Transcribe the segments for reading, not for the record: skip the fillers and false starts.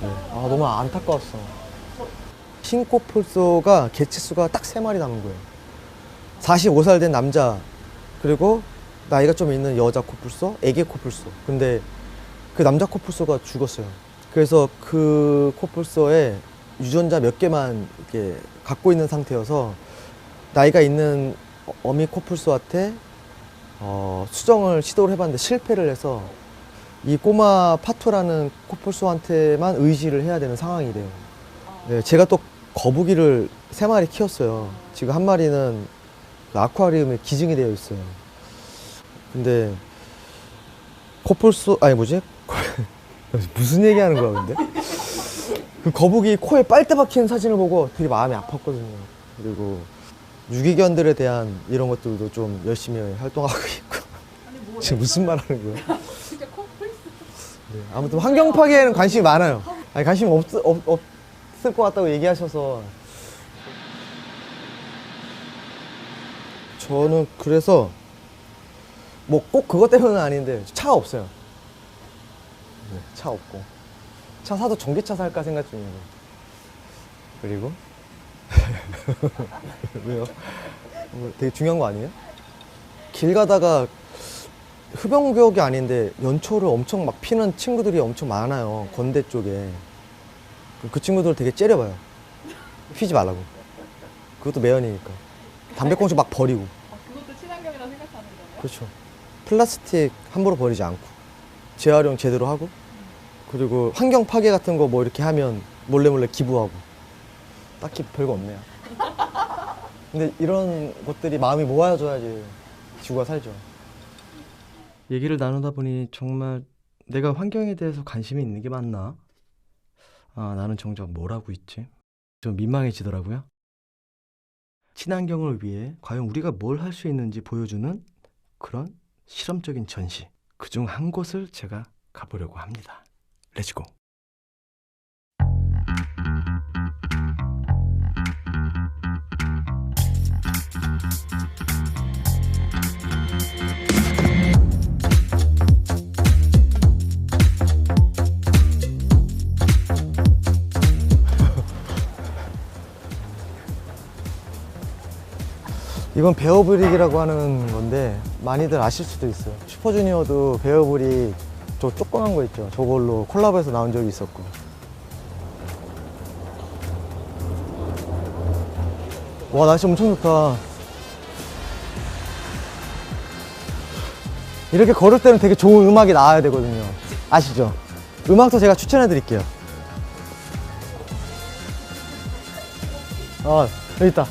네. 아, 너무 안타까웠어. 흰코뿔소가 개체수가 딱 3마리 남은 거예요. 45살 된 남자, 그리고 나이가 좀 있는 여자 코뿔소, 애기 코뿔소. 근데 그 남자 코뿔소가 죽었어요. 그래서 그 코뿔소의 유전자 몇 개만 이렇게 갖고 있는 상태여서 나이가 있는 어미 코뿔소한테 수정을 시도를 해봤는데 실패를 해서 이 꼬마 파토라는 코뿔소한테만 의지를 해야 되는 상황이래요. 네, 제가 또 거북이를 3마리 키웠어요. 지금 한 마리는 그 아쿠아리움에 기증이 되어 있어요. 근데 코뿔소 아니 뭐지? 무슨 얘기하는 거야 근데? 그 거북이 코에 빨대 박히는 사진을 보고 되게 마음이 아팠거든요. 그리고 유기견들에 대한 이런 것들도 좀 열심히 활동하고 있고. 지금 무슨 말 하는 거야? 네, 아무튼 환경 파괴에는 관심이 많아요. 아니, 관심이 없을 것 같다고 얘기하셔서. 저는 그래서 뭐 꼭 그것 때문은 아닌데 차가 없어요. 네, 차 없고. 차 사도 전기차 살까 생각 중이에요. 그리고 왜요? 뭐 되게 중요한 거 아니에요? 길 가다가 흡연구역이 아닌데 연초를 엄청 막 피는 친구들이 엄청 많아요. 건대 쪽에. 그 친구들 되게 째려봐요. 피지 말라고. 그것도 매연이니까. 담배꽁초 막 버리고. 그것도 친환경이라고 생각하는 거예요? 그렇죠. 플라스틱 함부로 버리지 않고 재활용 제대로 하고, 그리고 환경 파괴 같은 거 뭐 이렇게 하면 몰래 기부하고. 딱히 별거 없네요. 근데 이런 것들이 마음이 모아져야지 지구가 살죠. 얘기를 나누다 보니 정말 내가 환경에 대해서 관심이 있는 게 맞나? 아, 나는 정작 뭘 하고 있지? 좀 민망해지더라고요. 친환경을 위해 과연 우리가 뭘 할 수 있는지 보여주는 그런 실험적인 전시. 그중 한 곳을 제가 가보려고 합니다. 렛츠고. 이건 베어브릭이라고 하는 건데 많이들 아실 수도 있어요. 슈퍼주니어도 베어브릭 저 조그만 거 있죠. 저걸로 콜라보해서 나온 적이 있었고. 와, 날씨 엄청 좋다. 이렇게 걸을 때는 되게 좋은 음악이 나와야 되거든요. 아시죠? 음악도 제가 추천해 드릴게요. 여기 있다.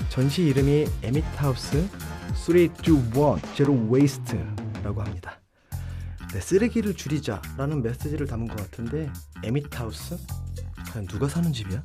전시 이름이 에밋하우스 321 제로 웨이스트라고 합니다. 네, 쓰레기를 줄이자라는 메시지를 담은 것 같은데, 에밋하우스? 과연 누가 사는 집이야?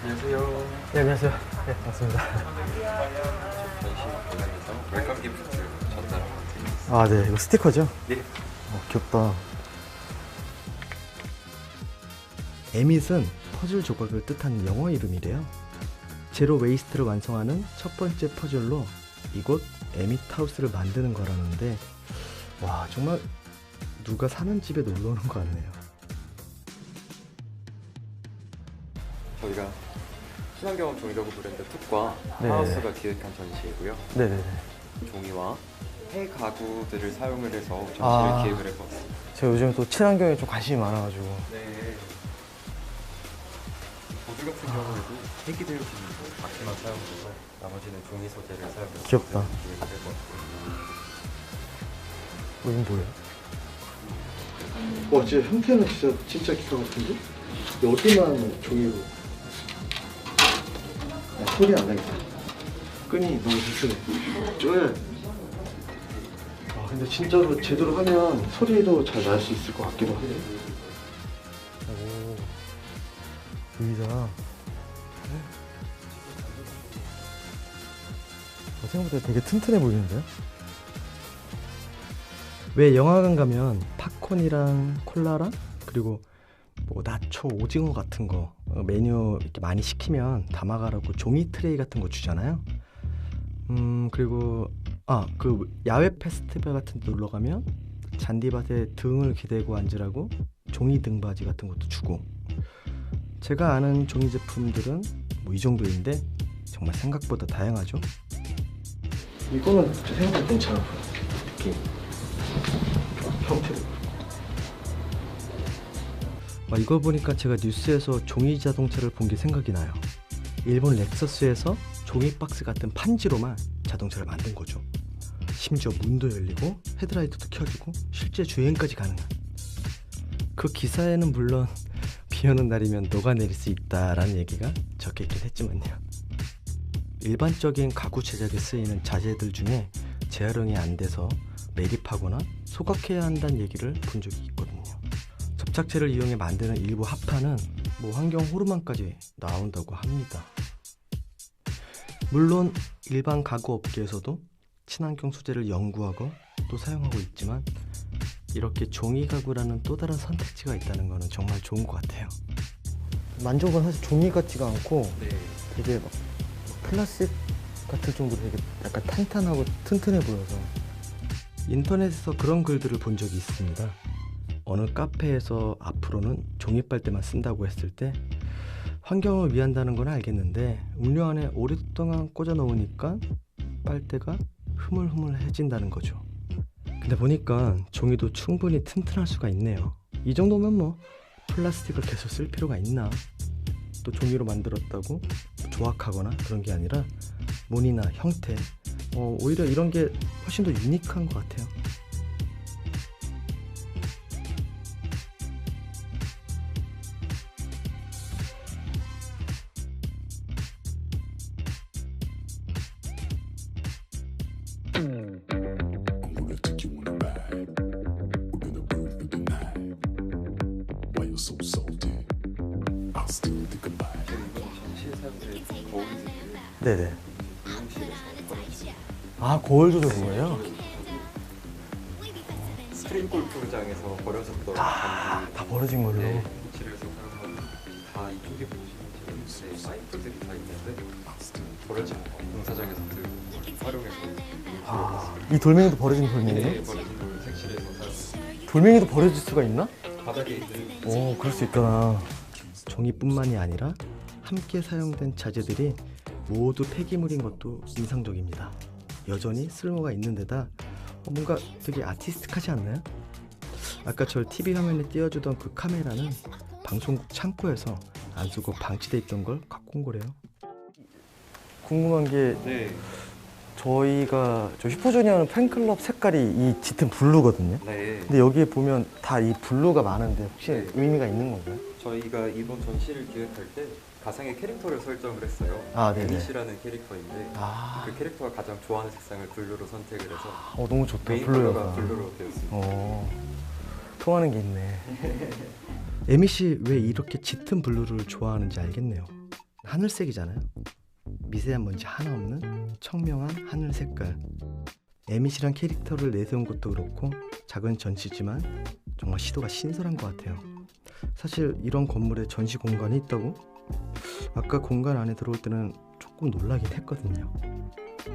안녕하세요. 네, 안녕하세요. 네, 반갑습니다. 전시 관련해서 웰컴 기프트 전달하고 드리겠습니다. 아, 네, 이거 스티커죠? 네. 귀엽다. 에밋은 퍼즐 조각을 뜻하는 영어 이름이래요. 제로 웨이스트를 완성하는 첫 번째 퍼즐로 이곳 에밋하우스를 만드는 거라는데, 와, 정말 누가 사는 집에 놀러 오는 것 같네요. 저희가 친환경 종이가구 브랜드 툭과 네. 하우스가 기획한 전시이고요. 네네네. 종이와 폐 가구들을 사용을 해서 전시를 아. 기획을 해보았습니다. 제가 요즘 또 친환경에 좀 관심이 많아가지고. 네. 보드 같은 경우에도 폐기될 수 있는 바퀴만 사용해서 나머지는 종이 소재를 사용해서 귀엽다. 기획을 해보았습니다. 이건 뭐예요? 와, 진짜 형태는 진짜 기가 막힌데? 어디만 종이로. 소리 안 나겠다. 끈이 너무 비싸네. 쪼야. 아, 근데 진짜로 제대로 하면 소리도 잘 날 수 있을 것 같기도 하네. 오, 의자. 생각보다 되게 튼튼해 보이는데요? 왜 영화관 가면 팝콘이랑 콜라랑 그리고 뭐 나초, 오징어 같은 거 메뉴 이렇게 많이 시키면 담아가라고 종이 트레이 같은 거 주잖아요. 그리고 그 야외 페스티벌 같은 데 놀러 가면 잔디밭에 등을 기대고 앉으라고 종이 등받이 같은 것도 주고. 제가 아는 종이 제품들은 뭐 이 정도인데 정말 생각보다 다양하죠. 이거는 생각보다 괜찮아 보여. 특히 형태도. 이걸 보니까 제가 뉴스에서 종이 자동차를 본 게 생각이 나요. 일본 렉서스에서 종이 박스 같은 판지로만 자동차를 만든 거죠. 심지어 문도 열리고 헤드라이트도 켜지고 실제 주행까지 가능한. 그 기사에는 물론 비 오는 날이면 녹아내릴 수 있다라는 얘기가 적혀있긴 했지만요. 일반적인 가구 제작에 쓰이는 자재들 중에 재활용이 안 돼서 매립하거나 소각해야 한다는 얘기를 본 적이 있거든요. 접착제를 이용해 만드는 일부 합판은 뭐 환경 호르몬까지 나온다고 합니다. 물론 일반 가구 업계에서도 친환경 소재를 연구하고 또 사용하고 있지만 이렇게 종이 가구라는 또 다른 선택지가 있다는 거는 정말 좋은 것 같아요. 만져보면 사실 종이 같지가 않고 네. 되게 막 플라스틱 같을 정도로 되게 약간 탄탄하고 튼튼해 보여서. 인터넷에서 그런 글들을 본 적이 있습니다. 어느 카페에서 앞으로는 종이 빨대만 쓴다고 했을 때 환경을 위한다는 건 알겠는데 음료 안에 오랫동안 꽂아 놓으니까 빨대가 흐물흐물해진다는 거죠. 근데 보니까 종이도 충분히 튼튼할 수가 있네요. 이 정도면 뭐 플라스틱을 계속 쓸 필요가 있나? 또 종이로 만들었다고 조악하거나 그런 게 아니라 무늬나 형태, 오히려 이런 게 훨씬 더 유니크한 것 같아요. So salty, I'll still think about it. 전시에 사용된 거울이들 네네. 미용실에서 버려진 아, 거울 조절 거예요? 스크린 골프장에서 버려졌던 다 버려진 걸로. 네, 집에서 사용하는 다 이쪽에 보시면 지금 사이트들이 다 있는데 버려진 거 공사장에서 들고 활용해서 이 돌멩이도 버려진 돌멩이네? 네, 버려진 걸 색칠해서 사용. 돌멩이도 버려질 수가 있나? 바닥에 있는 오, 그럴 수 있구나. 종이뿐만이 아니라 함께 사용된 자재들이 모두 폐기물인 것도 인상적입니다. 여전히 쓸모가 있는 데다 뭔가 되게 아티스틱하지 않나요? 아까 저 TV 화면에 띄워주던 그 카메라는 방송국 창고에서 안 쓰고 방치돼 있던 걸 갖고 온 거래요. 궁금한 게 네, 저 슈퍼주니어 하는 팬클럽 색깔이 이 짙은 블루거든요. 네. 근데 여기에 보면 다 이 블루가 많은데 혹시 네. 의미가 있는 건가요? 저희가 이번 전시를 기획할 때 가상의 캐릭터를 설정을 했어요. 아, 네네. 에미시라는 캐릭터인데 아, 그 캐릭터가 가장 좋아하는 색상을 블루로 선택을 해서 너무 좋다. 메인 컬러가 블루여서. 블루로 되었습니다. 통하는 게 있네. 에미 씨 왜 이렇게 짙은 블루를 좋아하는지 알겠네요. 하늘색이잖아요. 미세한 먼지 하나 없는 청명한 하늘 색깔. 에미 씨란 캐릭터를 내세운 것도 그렇고 작은 전시지만 정말 시도가 신선한 것 같아요. 사실 이런 건물에 전시 공간이 있다고? 아까 공간 안에 들어올 때는 조금 놀라긴 했거든요.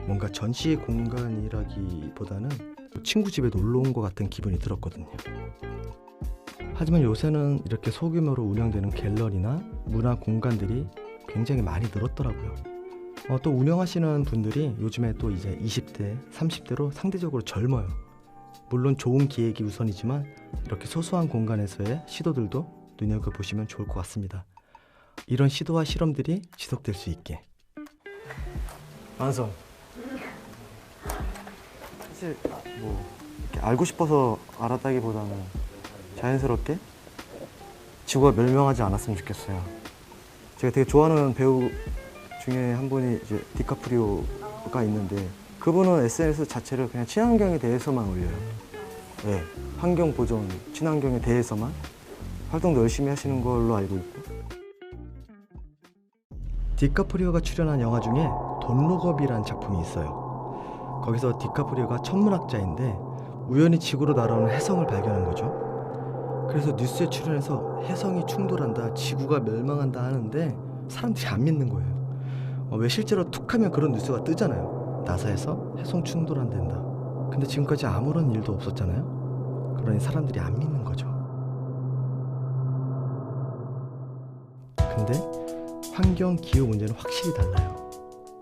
뭔가 전시 공간이라기보다는 친구 집에 놀러 온 것 같은 기분이 들었거든요. 하지만 요새는 이렇게 소규모로 운영되는 갤러리나 문화 공간들이 굉장히 많이 늘었더라고요. 또 운영하시는 분들이 요즘에 또 이제 20대, 30대로 상대적으로 젊어요. 물론 좋은 기획이 우선이지만 이렇게 소소한 공간에서의 시도들도 눈여겨보시면 좋을 것 같습니다. 이런 시도와 실험들이 지속될 수 있게. 완성. 사실 뭐 이렇게 알고 싶어서 알았다기보다는 자연스럽게 지구가 멸망하지 않았으면 좋겠어요. 제가 되게 좋아하는 배우 중에 한 분이 이제 디카프리오가 있는데 그분은 SNS 자체를 그냥 친환경에 대해서만 올려요. 네, 환경 보존, 친환경에 대해서만 활동도 열심히 하시는 걸로 알고 있고. 디카프리오가 출연한 영화 중에 돈 룩업이라는 작품이 있어요. 거기서 디카프리오가 천문학자인데 우연히 지구로 날아오는 혜성을 발견한 거죠. 그래서 뉴스에 출연해서 해성이 충돌한다, 지구가 멸망한다 하는데 사람들이 안 믿는 거예요. 왜 실제로 툭하면 그런 뉴스가 뜨잖아요. 나사에서 해성 충돌한댄다. 근데 지금까지 아무런 일도 없었잖아요. 그러니 사람들이 안 믿는 거죠. 근데 환경 기후 문제는 확실히 달라요.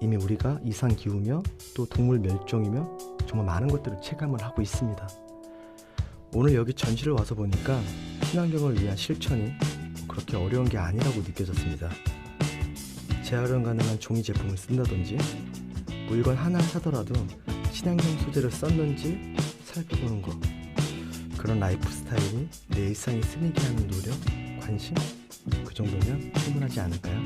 이미 우리가 이상 기후며 또 동물 멸종이며 정말 많은 것들을 체감을 하고 있습니다. 오늘 여기 전시를 와서 보니까 친환경을 위한 실천이 그렇게 어려운 게 아니라고 느껴졌습니다. 재활용 가능한 종이 제품을 쓴다든지 물건 하나를 사더라도 친환경 소재를 썼는지 살펴보는 거, 그런 라이프 스타일이 내 일상에 스미게 하는 노력, 관심, 그 정도면 충분하지 않을까요?